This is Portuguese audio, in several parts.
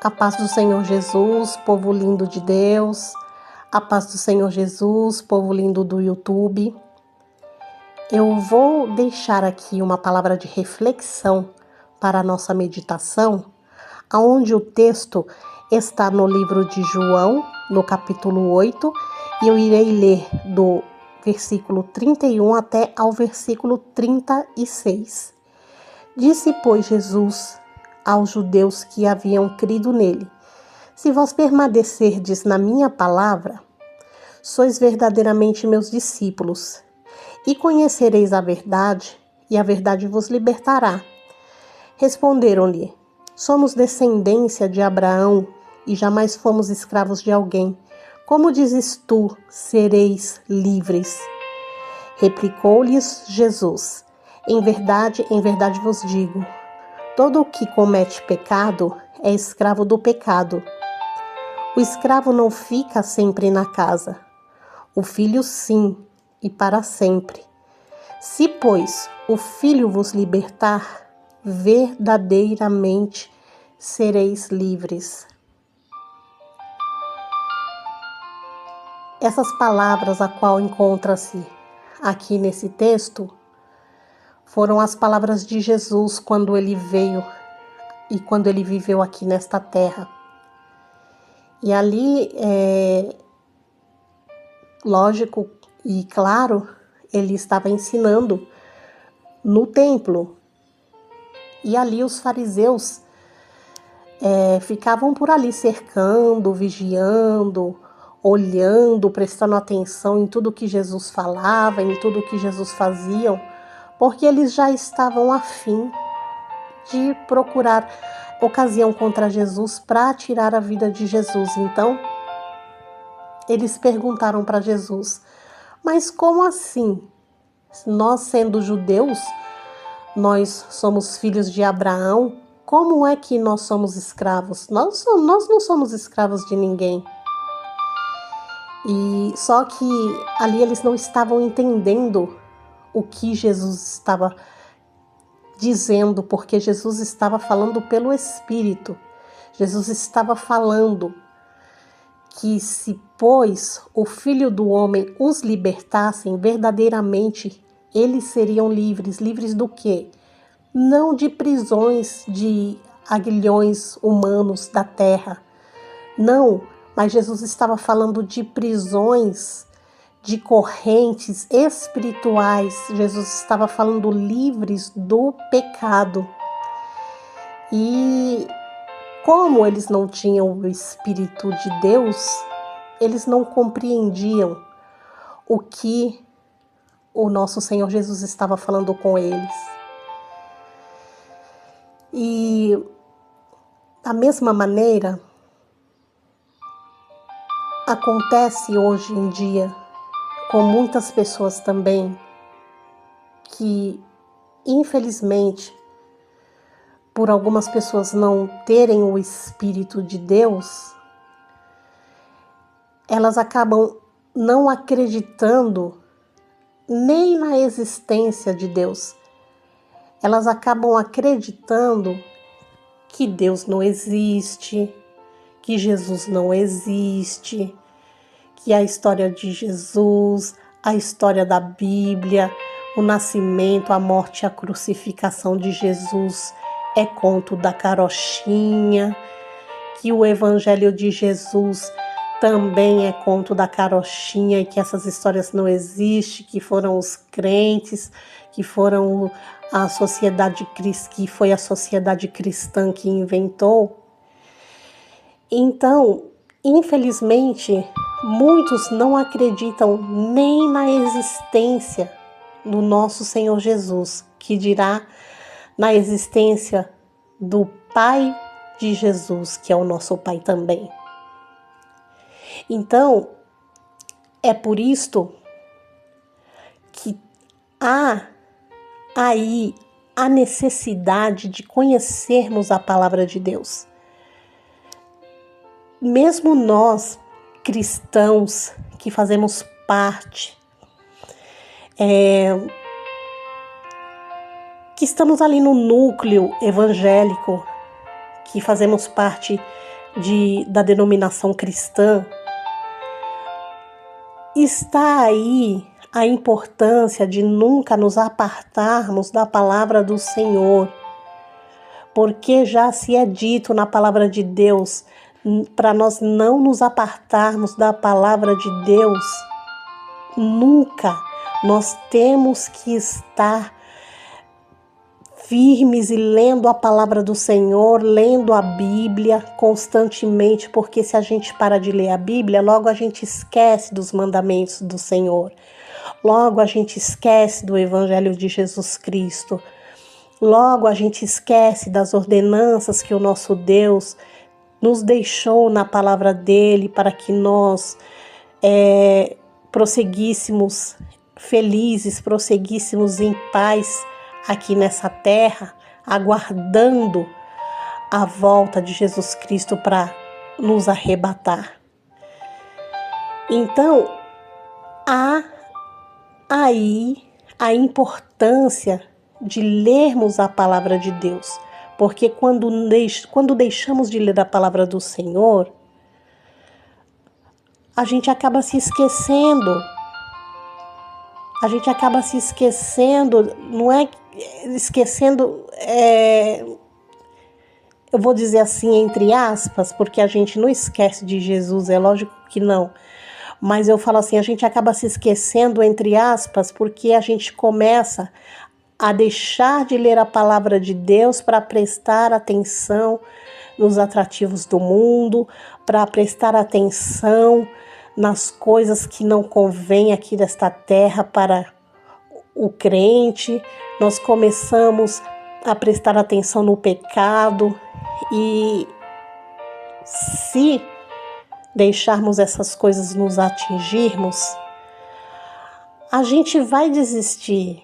A paz do Senhor Jesus, povo lindo de Deus. A paz do Senhor Jesus, povo lindo do YouTube. Eu vou deixar aqui uma palavra de reflexão para a nossa meditação, onde o texto está no livro de João, no capítulo 8, e eu irei ler do versículo 31 até ao versículo 36. Disse, pois, Jesus aos judeus que haviam crido nele: se vós permanecerdes na minha palavra, sois verdadeiramente meus discípulos, e conhecereis a verdade, e a verdade vos libertará. Responderam-lhe: somos descendência de Abraão, e jamais fomos escravos de alguém. Como dizes tu, sereis livres? Replicou-lhes Jesus: em verdade vos digo, todo o que comete pecado é escravo do pecado. O escravo não fica sempre na casa, o filho sim, e para sempre. Se, pois, o filho vos libertar, verdadeiramente sereis livres. Essas palavras a qual encontra-se aqui nesse texto foram as palavras de Jesus quando ele veio e quando ele viveu aqui nesta terra. E ali, lógico e claro, ele estava ensinando no templo. E ali os fariseus ficavam por ali cercando, vigiando, olhando, prestando atenção em tudo que Jesus falava, em tudo que Jesus fazia, porque eles já estavam a fim de procurar ocasião contra Jesus para tirar a vida de Jesus. Então, eles perguntaram para Jesus: mas como assim? Nós, sendo judeus, nós somos filhos de Abraão, como é que nós somos escravos? Nós não somos escravos de ninguém. E só que ali eles não estavam entendendo o que Jesus estava dizendo, porque Jesus estava falando pelo Espírito. Jesus estava falando que se, pois, o Filho do Homem os libertassem, verdadeiramente eles seriam livres. Livres do quê? Não de prisões, de aguilhões humanos da terra. Não, mas Jesus estava falando de prisões, de correntes espirituais. Jesus estava falando livres do pecado. E como eles não tinham o Espírito de Deus, eles não compreendiam o que o nosso Senhor Jesus estava falando com eles. E da mesma maneira, acontece hoje em dia com muitas pessoas também que, infelizmente, por algumas pessoas não terem o Espírito de Deus, elas acabam não acreditando nem na existência de Deus. Elas acabam acreditando que Deus não existe, que Jesus não existe, que a história de Jesus, a história da Bíblia, o nascimento, a morte e a crucificação de Jesus é conto da carochinha, que o Evangelho de Jesus também é conto da carochinha e que essas histórias não existem, que foram os crentes, que foram a sociedade que foi a sociedade cristã que inventou. Então, infelizmente, muitos não acreditam nem na existência do nosso Senhor Jesus, que dirá na existência do Pai de Jesus, que é o nosso Pai também. Então, é por isto que há aí a necessidade de conhecermos a palavra de Deus. Mesmo nós, cristãos, que fazemos parte, que estamos ali no núcleo evangélico, que fazemos parte da denominação cristã, está aí a importância de nunca nos apartarmos da palavra do Senhor, porque já se é dito na palavra de Deus, para nós não nos apartarmos da palavra de Deus, nunca. Nós temos que estar firmes e lendo a palavra do Senhor, lendo a Bíblia constantemente, porque se a gente para de ler a Bíblia, logo a gente esquece dos mandamentos do Senhor, logo a gente esquece do Evangelho de Jesus Cristo, logo a gente esquece das ordenanças que o nosso Deus nos deixou na palavra dele para que nós prosseguíssemos felizes, prosseguíssemos em paz aqui nessa terra, aguardando a volta de Jesus Cristo para nos arrebatar. Então, há aí a importância de lermos a palavra de Deus, porque quando deixamos de ler a palavra do Senhor, a gente acaba se esquecendo. Não é esquecendo, eu vou dizer assim, entre aspas, porque a gente não esquece de Jesus, é lógico que não. Mas eu falo assim, a gente acaba se esquecendo, entre aspas, porque a gente começa a deixar de ler a palavra de Deus para prestar atenção nos atrativos do mundo, para prestar atenção nas coisas que não convêm aqui desta terra para o crente. Nós começamos a prestar atenção no pecado e se deixarmos essas coisas nos atingirmos, a gente vai desistir.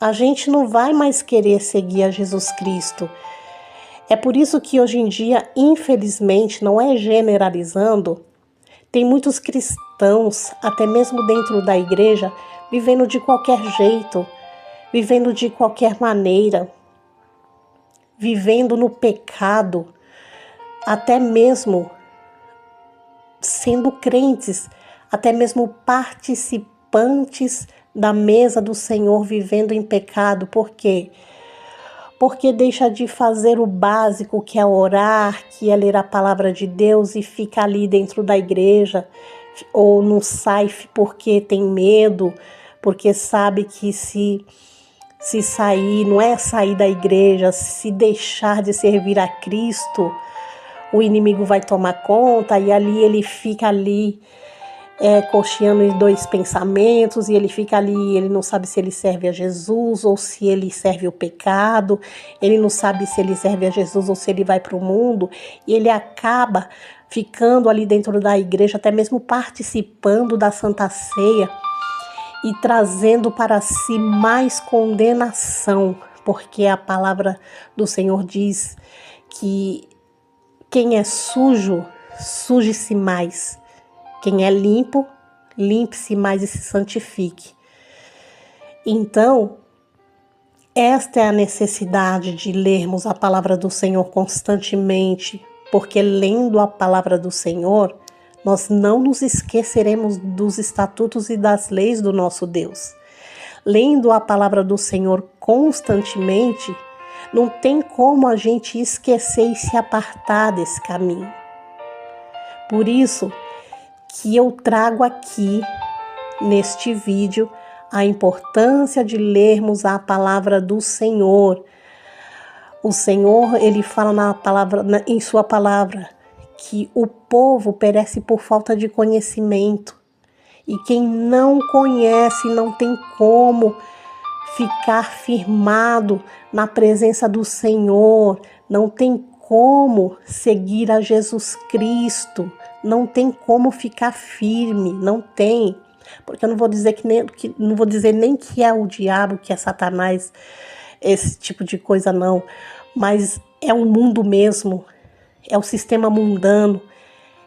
A gente não vai mais querer seguir a Jesus Cristo. É por isso que hoje em dia, infelizmente, não é generalizando, tem muitos cristãos, até mesmo dentro da igreja, vivendo de qualquer jeito, vivendo de qualquer maneira, vivendo no pecado, até mesmo sendo crentes, até mesmo participantes da mesa do Senhor, vivendo em pecado. Por quê? Porque deixa de fazer o básico, que é orar, que é ler a palavra de Deus, e fica ali dentro da igreja, ou não sai porque tem medo, porque sabe que se sair, não é sair da igreja, se deixar de servir a Cristo, o inimigo vai tomar conta, e ali ele fica ali cocheando em dois pensamentos, e ele fica ali, ele não sabe se ele serve a Jesus ou se ele serve o pecado, ele não sabe se ele serve a Jesus ou se ele vai para o mundo, e ele acaba ficando ali dentro da igreja, até mesmo participando da Santa Ceia e trazendo para si mais condenação, porque a palavra do Senhor diz que quem é sujo, suje-se mais. Quem é limpo, limpe-se mais e se santifique. Então, esta é a necessidade de lermos a palavra do Senhor constantemente, porque lendo a palavra do Senhor, nós não nos esqueceremos dos estatutos e das leis do nosso Deus. Lendo a palavra do Senhor constantemente, não tem como a gente esquecer e se apartar desse caminho. Por isso que eu trago aqui, neste vídeo, a importância de lermos a palavra do Senhor. O Senhor, ele fala em sua palavra, que o povo perece por falta de conhecimento. E quem não conhece não tem como ficar firmado na presença do Senhor, não tem como seguir a Jesus Cristo, não tem como ficar firme, não tem. Porque eu não vou dizer não vou dizer nem que é o diabo, que é Satanás, esse tipo de coisa não, mas é o mundo mesmo, é o sistema mundano,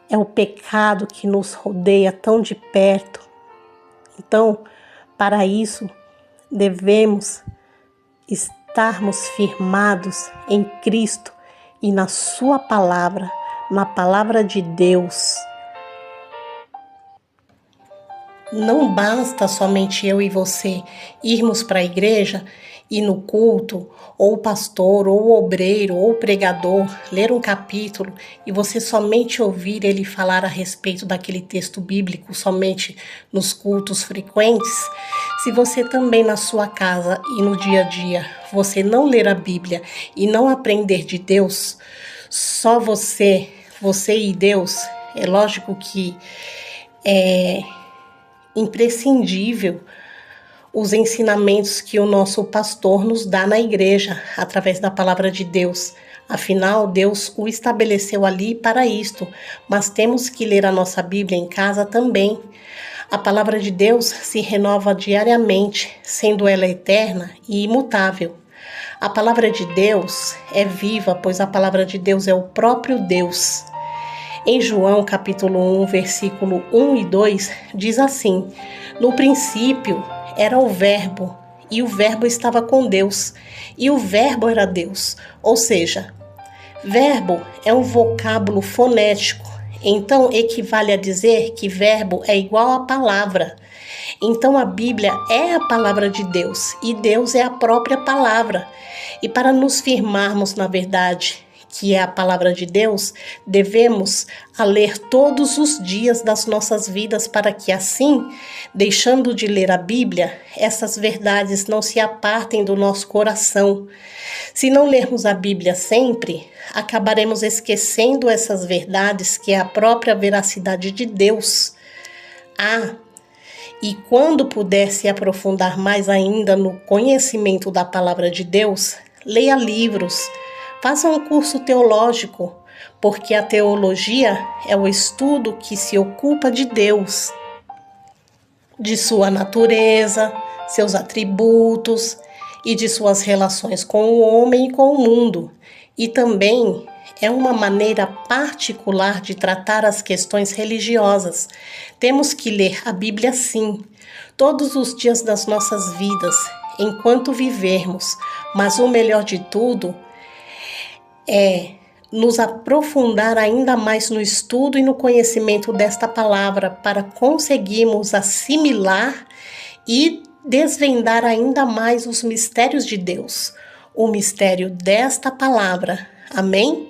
é o pecado que nos rodeia tão de perto. Então, para isso, devemos estarmos firmados em Cristo e na sua palavra, na palavra de Deus. Não basta somente eu e você irmos para a igreja e no culto, ou o pastor, ou o obreiro, ou o pregador ler um capítulo e você somente ouvir ele falar a respeito daquele texto bíblico somente nos cultos frequentes. Se você também na sua casa e no dia a dia você não ler a Bíblia e não aprender de Deus, só você e Deus, é lógico que é imprescindível os ensinamentos que o nosso pastor nos dá na igreja, através da palavra de Deus. Afinal, Deus o estabeleceu ali para isto, mas temos que ler a nossa Bíblia em casa também. A palavra de Deus se renova diariamente, sendo ela eterna e imutável. A palavra de Deus é viva, pois a palavra de Deus é o próprio Deus. Em João capítulo 1, versículo 1 e 2, diz assim: no princípio era o Verbo, e o Verbo estava com Deus, e o Verbo era Deus. Ou seja, verbo é um vocábulo fonético, então equivale a dizer que verbo é igual a palavra. Então a Bíblia é a palavra de Deus, e Deus é a própria palavra. E para nos firmarmos na verdade, que é a palavra de Deus, devemos a ler todos os dias das nossas vidas para que assim, deixando de ler a Bíblia, essas verdades não se apartem do nosso coração. Se não lermos a Bíblia sempre, acabaremos esquecendo essas verdades que é a própria veracidade de Deus. E quando puder se aprofundar mais ainda no conhecimento da palavra de Deus, leia livros, faça um curso teológico, porque a teologia é o estudo que se ocupa de Deus, de sua natureza, seus atributos e de suas relações com o homem e com o mundo. E também é uma maneira particular de tratar as questões religiosas. Temos que ler a Bíblia sim, todos os dias das nossas vidas, enquanto vivermos, mas o melhor de tudo é nos aprofundar ainda mais no estudo e no conhecimento desta palavra para conseguirmos assimilar e desvendar ainda mais os mistérios de Deus, o mistério desta palavra. Amém?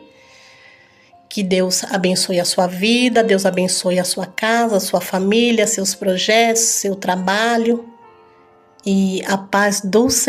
Que Deus abençoe a sua vida, Deus abençoe a sua casa, a sua família, seus projetos, seu trabalho e a paz do Senhor.